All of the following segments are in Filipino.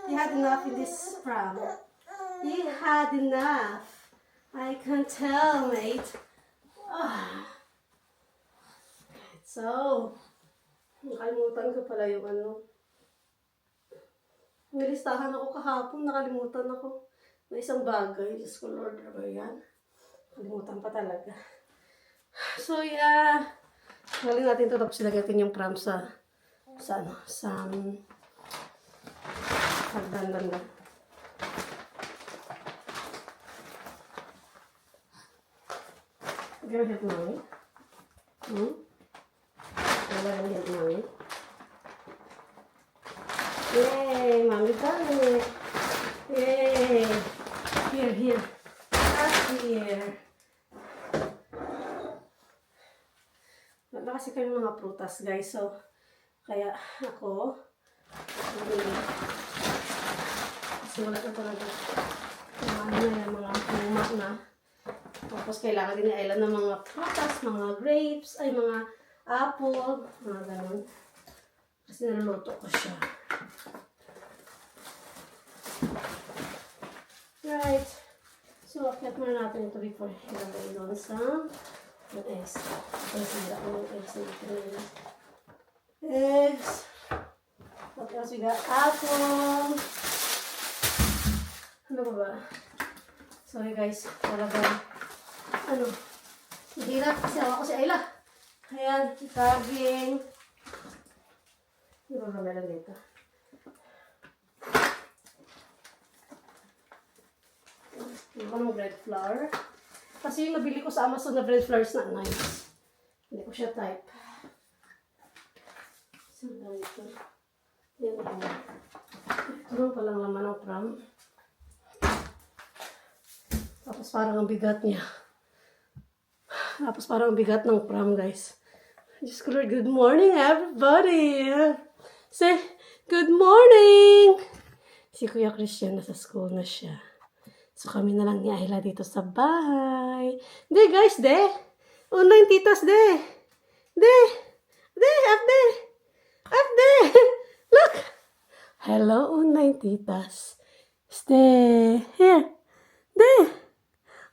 You had enough in this prom. You had enough. I can tell, mate. Ah. So, nakalimutan ko pala yung ano. May listahan ako kahapon, nakalimutan ako. May isang bagay. Diyos ko, Lord, ano ba yan? Nakalimutan pa talaga. So, yeah. Galing natin ito tapos ilagatin yung pram sa hagdan. Gonna help mommy? Wala gonna help mommy? Yay! Mommy done it! Yay! Here. Up here. Wala kasi kami mga prutas, guys. So, kaya ako, kasi wala na talaga mga luma na. Tapos kailangan din ni Ayla ng mga prutas, mga grapes, ay mga apple, mga ganun. Kasi naluluto ko siya. Right. So, akyat muna natin ito before ilagay doon sa eggs. Kasi hindi ako ng eggs na ito. Eggs. What else we got? Apple. Ano ba? Sorry guys, talagang hirap kasi ako si Ayla. Ayan, saging. Ano ba meron dito? Ano ng bread flour? Kasi yung nabili ko sa Amazon na bread flour is not nice. Hindi ko siya type. Saan lang ito? Yan lang. Ito palang laman ng pram. Tapos parang ang bigat niya. Tapos parang ang bigat ng pram, guys. Just Lord, good morning, everybody! Say, good morning! Si Kuya Christian nasa school na siya. So kami na lang ni Ayla dito sa bahay. De, guys, de! Online titas, de! De! De! Up de! Up de! Look! Hello, online titas. Stay here. De!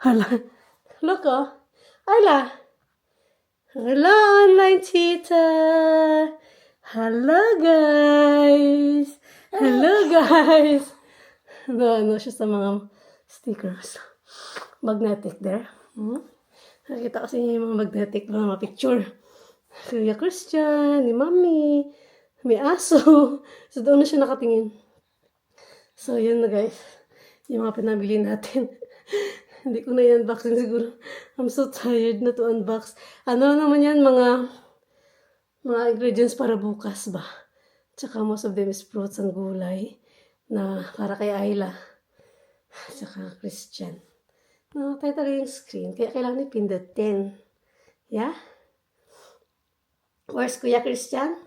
Hala. Look, oh. Ayla. Hello, online tita. Hello, guys. Hello, guys. Ano siya sa mga stickers. Magnetic there. Nakita kasi niya yung mga magnetic na mga picture. Kuya Christian, ni Mami, may aso. So doon na siya nakatingin. So yun na guys. Yung mga pinabili natin. Hindi ko na i-unboxing siguro. I'm so tired na to unbox. Ano naman yan, mga ingredients para bukas ba? Tsaka most of them is fruits and gulay na para kay Ayla. Tsaka Christian. No, tayo talaga yung screen. Kaya kailangan ipindutin. Yeah? Where's Kuya Christian?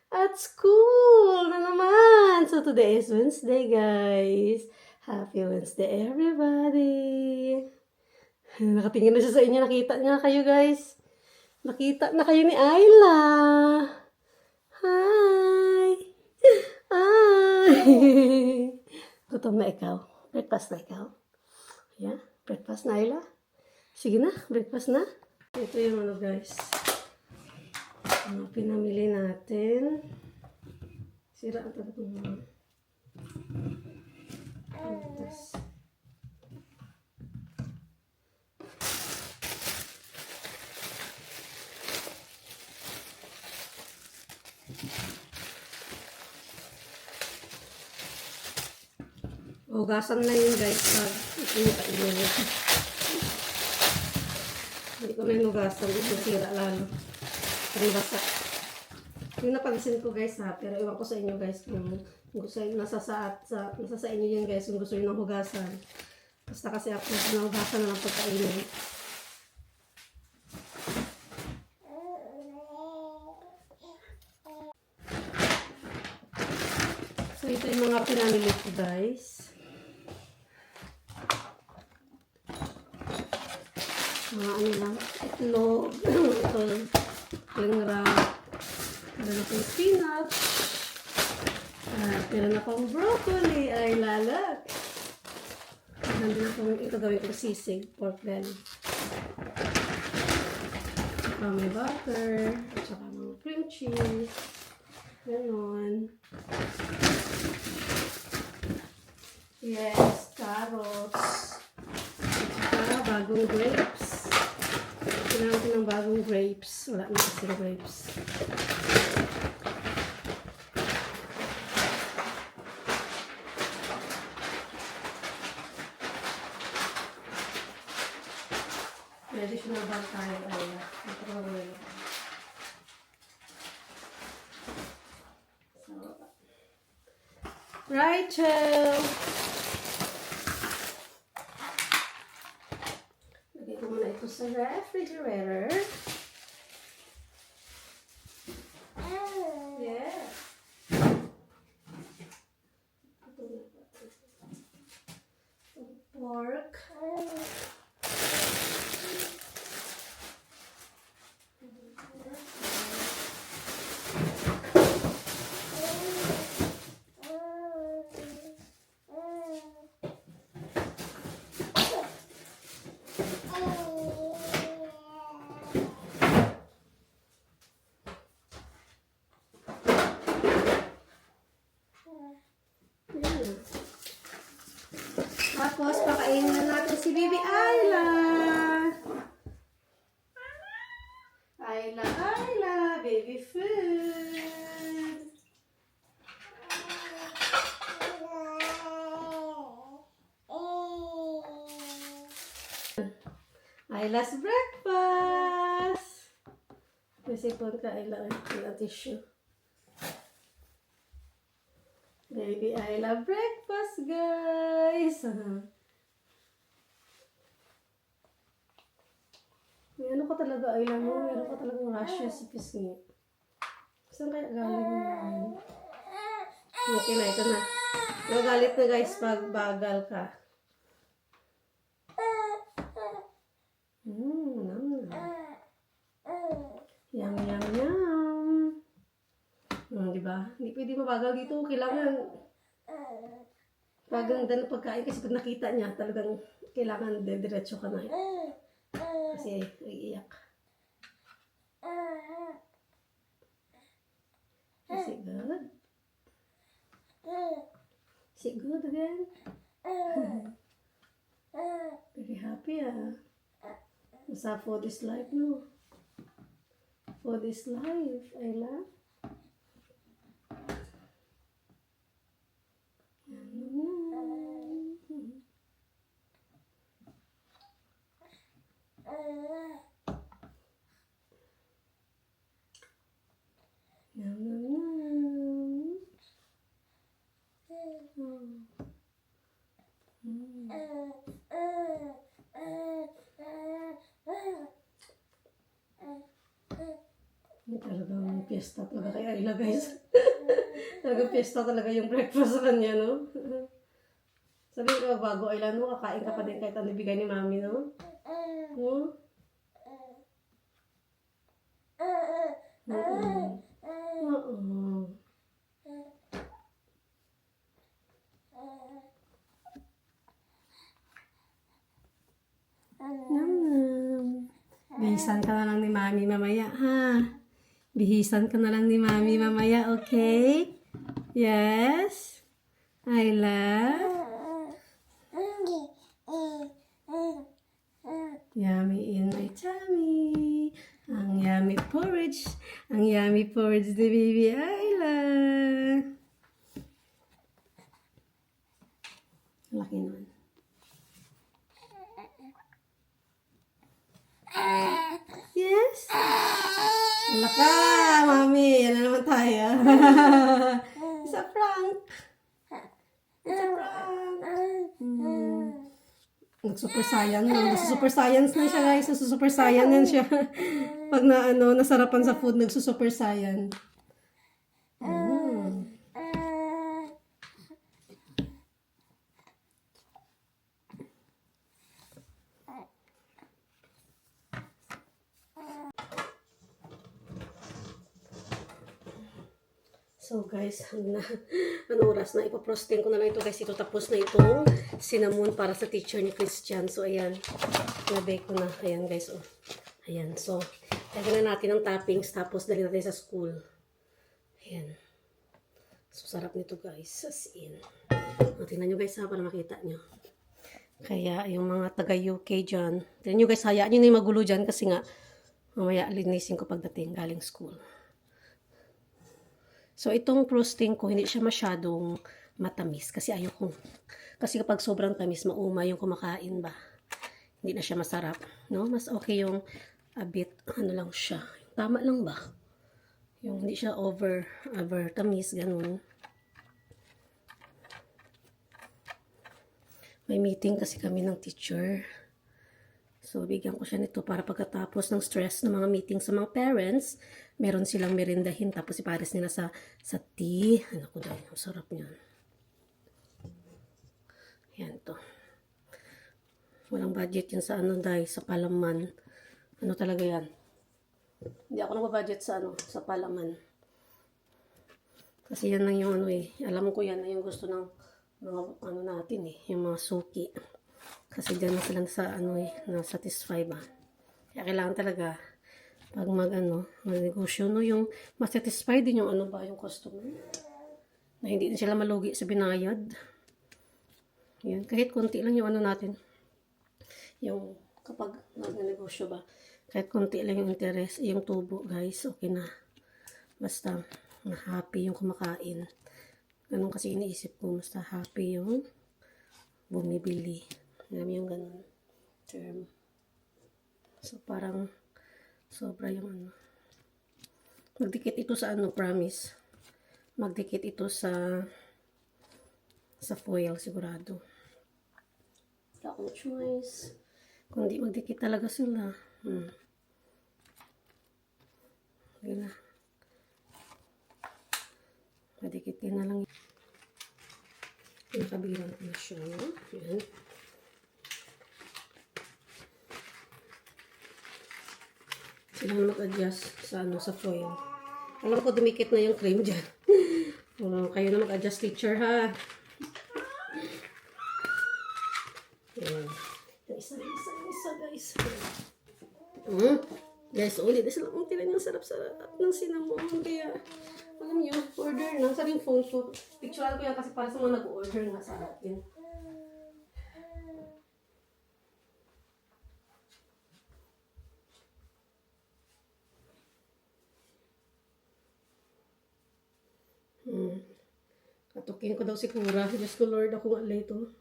At school na naman. So today is Wednesday, guys. Happy Wednesday, everybody. Nakatingin na siya sa inyo. Nakita niya kayo, guys. Nakita na kayo ni Ayla. Hi. Hi. Gutom na ikaw. Breakfast na ikaw. Yeah, breakfast na Ayla. Sige na, breakfast na. Ito yung ano, guys. Ano pinamili natin. Sira ang talaga mga. Hugasan na yun guys. Hindi ko na yung hugasan. Ito sira lalo. Basa. Yung napansin ko guys ha. Pero iwan ko sa inyo guys kung gusto nyo nasa sa inyo yan guys kung gusto nyo ng hugasan. Basta kasi ako ng hugasan na lang pagkainin. So ito yung mga pinamili ko guys. Mga ano lang, itlog, ito, cling wrap, meron itong peanut, at Meron akong broccoli. Ay, lalak. Nandun akong ito gawin ko sisig. Pork belly. Saka may butter. At saka mga cream cheese. Ganon. Yes, carrots. At saka bagong grapes. Kailangan ko ng bagong grapes. Wala na kasi grapes. May additional bag tayo. Ay, ito ko na. So, Rachel! Lagay ko muna ito sa refrigerator. Yeah. Pork. Tapos, pakainin na natin si Baby Ayla. Ayla, baby food. Ayla's breakfast. May sipon ka, Ayla. Wala tissue. Baby Ayla breakfast, guys. May ano ka talaga, Ayla mo? Meron ka talagang rashes sa pisngi. Saan kaya galing mo? Okay na, ito na. Magalit na guys pag bagal ka. Nam. Yum, yum, yum. Diba? Hindi pwede mabagal dito. Kailangan paganda ng pagkain kasi pag nakita niya, talagang kailangan diretso ka na. Kasi iiyak. Is it good? Is it good again? Very happy Basta food is life, no? Food is life, Ayla. Yum, yum, yum. Talagang piyesta talaga kay Ayla, guys. Talagang piyesta talaga yung breakfast sa kanya, no? Sabihin ko, bago Ayla, no? Kakain ka pa din kahit ano bigay ni mami, no? No? Bihisan ka na lang ni mami mamaya, ha? Bihisan ka na lang ni mami mamaya, okay? Yes? Ayla? Yummy in my tummy. Ang yummy porridge. Ang yummy porridge ni Baby Ayla. Laki naman. Yes? Wala ka, mami. Yan na naman tayo. It's a prank. It's a prank. Nag-super science. Nag-super science na siya, guys. Nag-super science na siya. Pag nasarapan sa food, nag-super science. So, So guys, ano oras na, ipoprosting ko na lang ito guys. Ito tapos na itong cinnamon para sa teacher ni Christian. So ayan, nabake ko na. Ayan guys, oh. Ayan, so lagyan na natin ng toppings tapos dali natin sa school. Ayan. So sarap nito guys, as in. Tingnan nyo guys ha, para makita nyo. Kaya yung mga taga UK dyan, tingnan nyo guys, hayaan nyo na yung magulo dyan kasi nga mamaya linisin ko pagdating galing school. So, itong frosting ko, hindi siya masyadong matamis. Kasi ayoko. Kasi kapag sobrang tamis, mauma yung kumakain ba. Hindi na siya masarap. No? Mas okay yung a bit, ano lang siya. Tama lang ba? Yung hindi siya over tamis, ganun. May meeting kasi kami ng teacher. So, bigyan ko siya nito para pagkatapos ng stress ng mga meeting sa mga parents, meron silang merindahin. Tapos ipares nila sa tea. Ano ko dahil, ang sarap niyan. Yan to. Walang budget yan sa ano dahil, sa palaman. Ano talaga yan? Hindi ako nagpa-budget sa ano, sa palaman. Kasi yan lang yung ano eh. Alam ko yan na yung gusto ng mga ano natin eh, yung mga suki. Kasi dyan na sila sa ano eh, na-satisfy ba. Kaya kailangan talaga, pag mag-negosyo, no, yung ma-satisfy din yung ano ba, yung customer. Na hindi din sila malugi sa binayad. Yan, kahit konti lang yung ano natin. Yung kapag mag-negosyo ba, kahit konti lang yung interest, yung tubo guys, okay na. Basta, happy yung kumakain. Ganun kasi iniisip ko, basta happy yung bumibili. Alam yung ganun term. So, parang sobra yung ano. Magdikit ito sa ano, promise. Magdikit ito sa foil, sigurado. Wala akong choice. Kung di magdikit talaga sila. Okay na. Madikitin na lang. Nakabilang ko na siya. Yan. Sila mag-adjust sa ano, sa foil. Alam ko dumikit na yung cream dyan. Kayo na mag-adjust, teacher, ha? Yan. Isa, guys. Guys, ulit. Ang tira niyang sarap-sarap ng cinnamon. Kaya, alam niyo, order na. Sa ring phone ko. Picturean ko yan kasi para sa mga nag-order nga sa atin. Katukin ko daw si Kura. Diyos ko Lord, ako nga ito.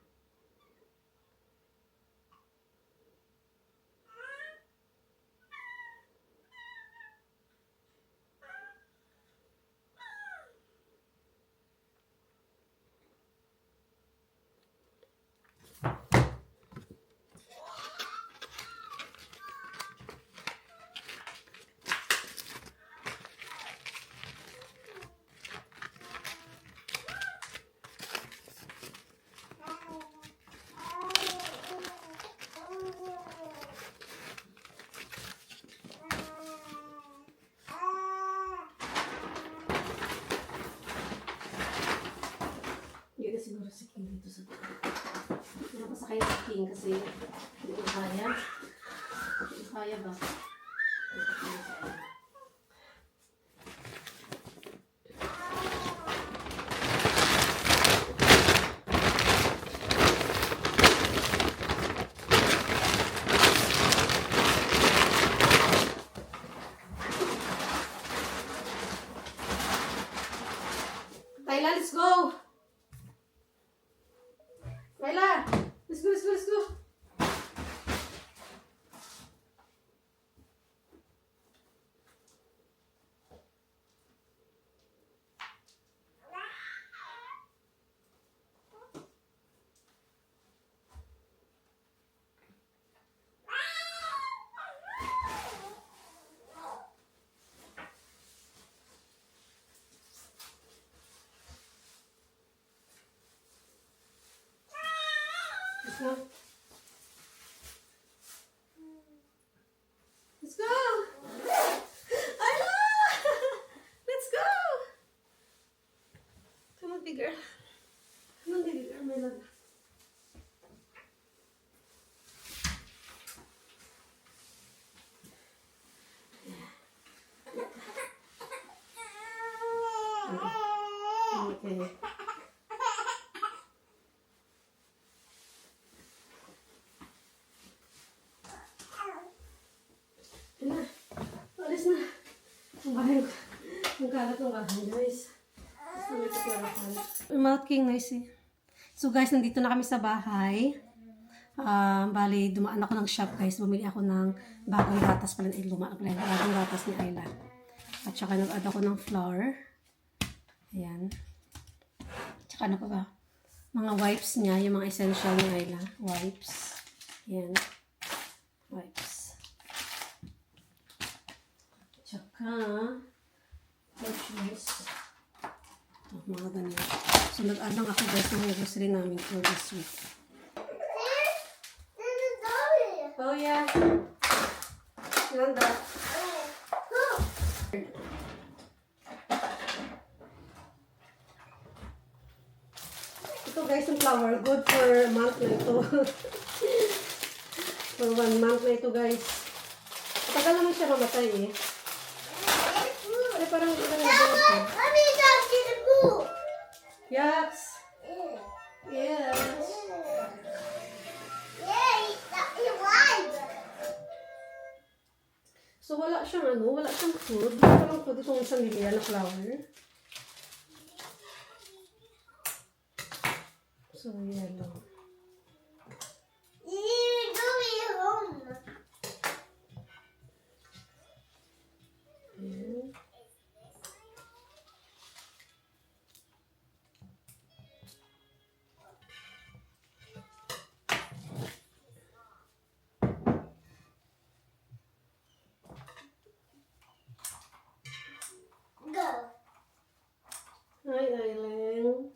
Siguro si King dito sa napasakay si King kasi hindi ko kaya. Hindi ko kaya ba? Tyla, let's go! Tyla! Let's go, let's go, let's go! Let's go. Let's go. Ayla! Let's go. Nanti girl. Nanti girl, may lang. Okay. Ina, alis na. Ang bahay ko. Ang kalat ng bahay, guys. Basta may kaklarahan. Mouth King, nice eh. So guys, nandito na kami sa bahay. Bali, dumaan ako ng shop guys. Bumili ako ng bagong gatas pala. Bagong gatas ni Ayla. At saka nag-add ako ng flour. Ayan. Tsaka ano pa ba? Mga wipes niya, yung mga essential ni Ayla. Wipes. Ayan. Wipes. Tsaka, groceries. Ito, mga ganyan. So, nag-add lang ako guys ng grocery namin for this week. Oh, yeah. Ganda. Ito guys, yung flour. Good for a month na ito. For 1 month na ito guys. Matagal naman siya mamatay eh. Ay, parang ilang nabulot. Yes. Yes. So, wala siyang food. Wala lang food itong isang liliya na flour. So, yellow. Ayan. Hi, Aileen.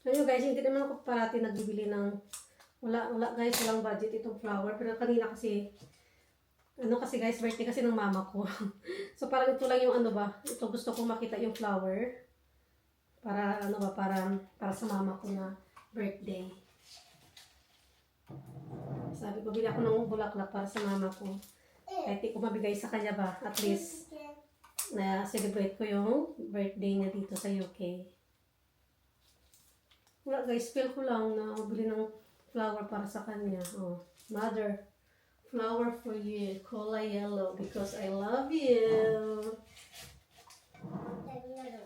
Ayun guys, hindi naman ako parati nagbibili ng wala guys, walang budget itong flour. Pero kanina kasi guys, birthday kasi ng mama ko. So parang ito lang yung ito gusto ko makita yung flour. Para para sa mama ko na birthday. Sabi ko, bili ako ng bulaklak para sa mama ko. Kahit di ko mabigay sa kanya ba, at least na celebrate ko yung birthday niya dito sa UK. Wala guys, feel ko lang na mabili ng flower para sa kanya. Oh, mother, flower for you, cola yellow, because I love you.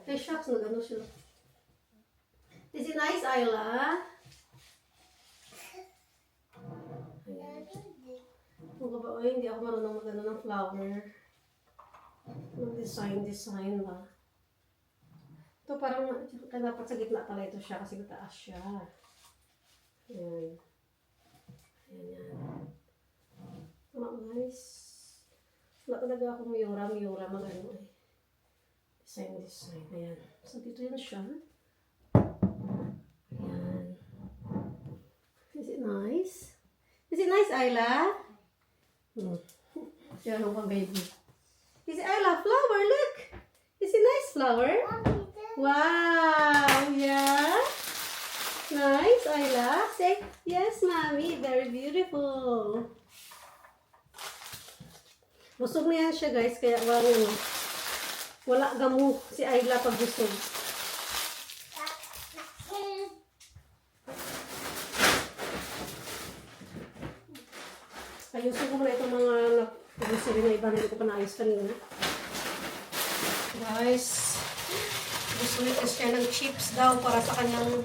Hey, shucks, nag-ano siya. Is it nice, Ayla? Hindi ako marunong mag-ano ng flower. Design ba? Ito parang, dapat sa gitna pala ito siya kasi mataas siya. Ayan. Ayan yan. Tama guys. Wala talaga akong miyura mag-ano eh. Design. Ayan. So dito yan siya. Ayan. Is it nice? Is it nice, Ayla? Siya nung pang baby. Is it Ayla? Flower, look! Is it nice flower? Wow! Yeah? Nice, Ayla? Say, yes, mommy. Very beautiful. Busog na yan siya, guys. Kaya wala gamu si Ayla pag busog. Ayusin ko muna itong mga grocery na iba na hindi ko pa naayos kanina. Guys, gusto nito siya ng chips daw para sa kanyang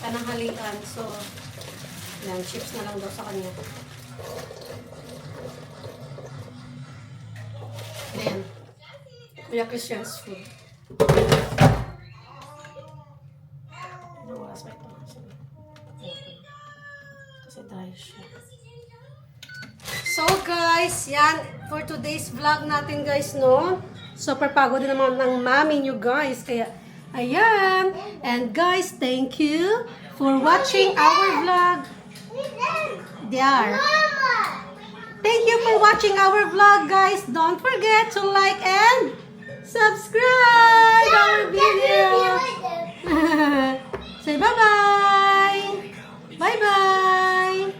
tananghalian. So, yan, chips na lang daw sa kanya. Ayan. Kuya Christian's food. Anong oras ba ito? Kasi dahil siya. So guys, yan for today's vlog natin guys, no? Super pagod din naman ng mami nyo guys, kaya Ayan. And guys, thank you for watching our vlog. There. Thank you for watching our vlog, guys. Don't forget to like and subscribe our video. Say bye-bye. Bye-bye.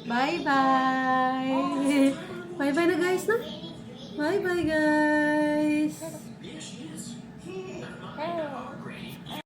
Bye-bye. Bye-bye na guys, na? Bye-bye guys.